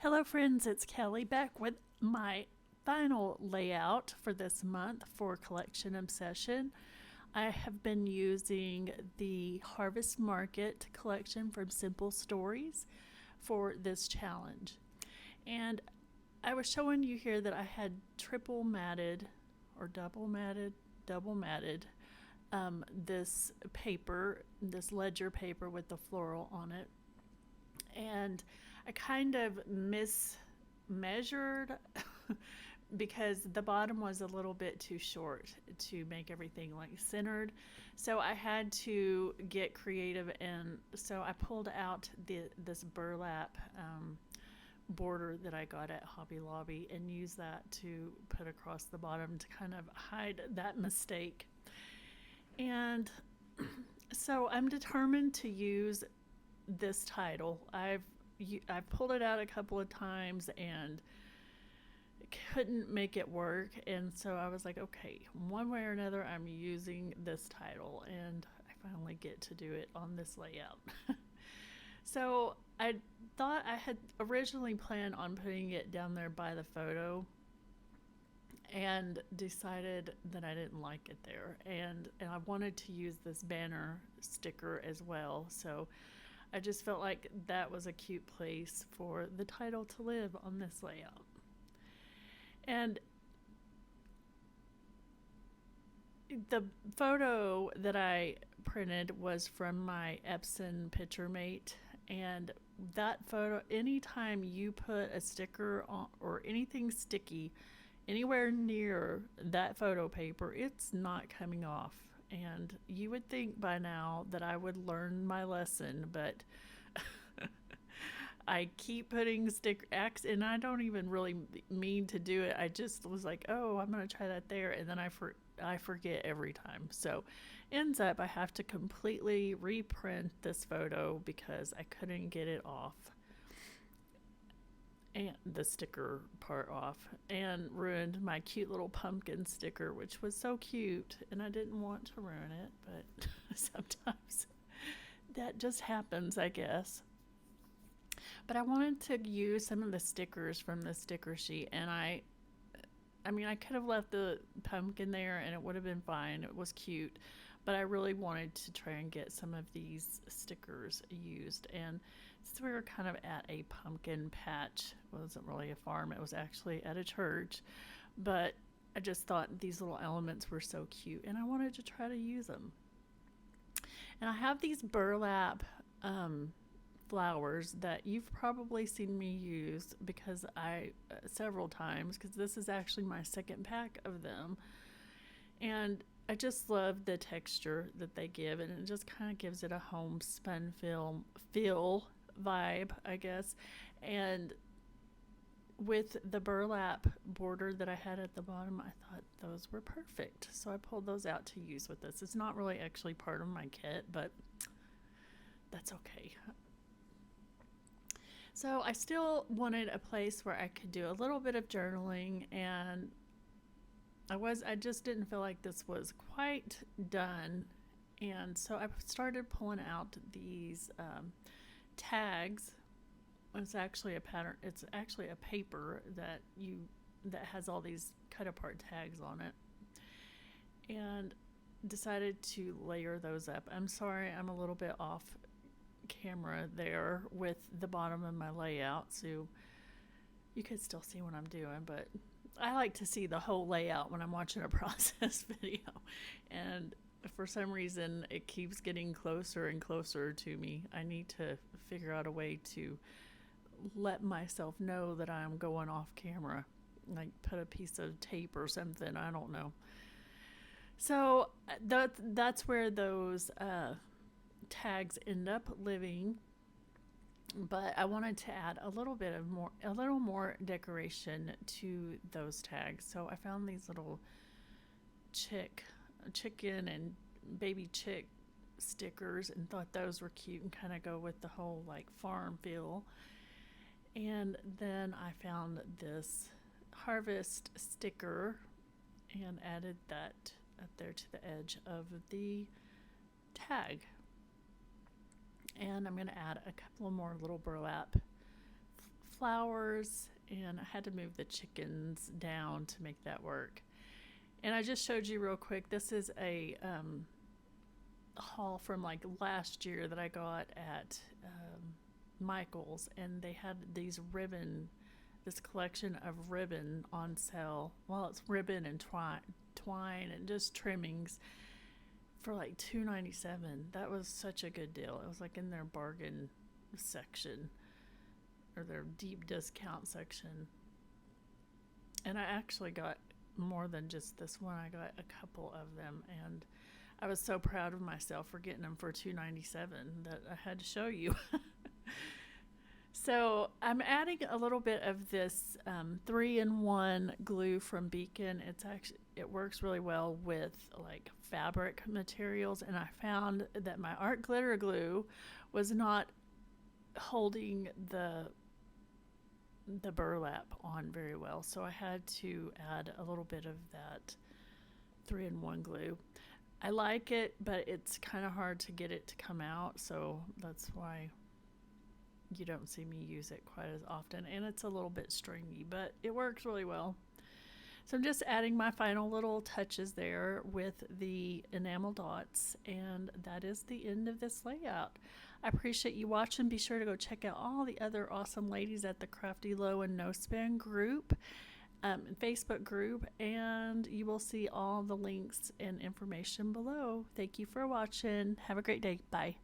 Hello, friends. It's Kelly back with my final layout for this month for Collection Obsession. I have been using the Harvest Market collection from Simple Stories for this challenge. And I was showing you here that I had triple matted or double matted this paper, this ledger paper with the floral on it. And I kind of mismeasured because the bottom was a little bit too short to make everything like centered. So I had to get creative, and so I pulled out this burlap border that I got at Hobby Lobby and used that to put across the bottom to kind of hide that mistake. And so I'm determined to use this title. I've pulled it out a couple of times and couldn't make it work, and so I was like, okay, one way or another I'm using this title, and I finally get to do it on this layout. So I thought I had originally planned on putting it down there by the photo and decided that I didn't like it there, and I wanted to use this banner sticker as well. So I just felt like that was a cute place for the title to live on this layout. And the photo that I printed was from my Epson Picture Mate, and that photo, anytime you put a sticker on or anything sticky anywhere near that photo paper, it's not coming off. And you would think by now that I would learn my lesson, but I keep putting sticker X, and I don't even really mean to do it. I just was like, oh, I'm going to try that there, and then I forget every time. So ends up I have to completely reprint this photo because I couldn't get it off, and the sticker part off, and ruined my cute little pumpkin sticker, which was so cute, and I didn't want to ruin it, but sometimes that just happens, I guess. But I wanted to use some of the stickers from the sticker sheet, and I mean, I could have left the pumpkin there and it would have been fine. It was cute, but I really wanted to try and get some of these stickers used. And since we were kind of at a pumpkin patch, it wasn't really a farm, it was actually at a church, but I just thought these little elements were so cute and I wanted to try to use them. And I have these burlap flowers that you've probably seen me use because I several times, because this is actually my second pack of them, and I just love the texture that they give, and it just kind of gives it a homespun feel vibe, I guess. And with the burlap border that I had at the bottom, I thought those were perfect, so I pulled those out to use with this. It's not really actually part of my kit, but that's okay. So I still wanted a place where I could do a little bit of journaling, and I just didn't feel like this was quite done. And so I started pulling out these tags. It's actually a pattern. It's actually a paper that has all these cut apart tags on it, and decided to layer those up. I'm sorry, I'm a little bit off camera there with the bottom of my layout, so you could still see what I'm doing, but I like to see the whole layout when I'm watching a process video, and for some reason it keeps getting closer and closer to me. I need to figure out a way to let myself know that I'm going off camera, like put a piece of tape or something, I don't know. So that's where those tags end up living, but I wanted to add a little more decoration to those tags. So I found these little chicken and baby chick stickers and thought those were cute and kind of go with the whole like farm feel. And then I found this harvest sticker and added that up there to the edge of the tag. And I'm going to add a couple more little burlap flowers, and I had to move the chickens down to make that work. And I just showed you real quick, this is a haul from like last year that I got at Michael's, and they had this collection of ribbon on sale. Well, it's ribbon and twine and just trimmings for like $2.97. That was such a good deal. It was like in their bargain section, or their deep discount section. And I actually got more than just this one. I got a couple of them, and I was so proud of myself for getting them for $2.97 that I had to show you. So I'm adding a little bit of this 3-in-1 glue from Beacon. It works really well with like fabric materials, and I found that my art glitter glue was not holding the burlap on very well, so I had to add a little bit of that 3-in-1 glue. I like it, but it's kind of hard to get it to come out, so that's why you don't see me use it quite as often, and it's a little bit stringy, but it works really well. So I'm just adding my final little touches there with the enamel dots, and that is the end of this layout. I appreciate you watching. Be sure to go check out all the other awesome ladies at the Crafty Low and No Spin group, Facebook group, and you will see all the links and information below. Thank you for watching. Have a great day. Bye.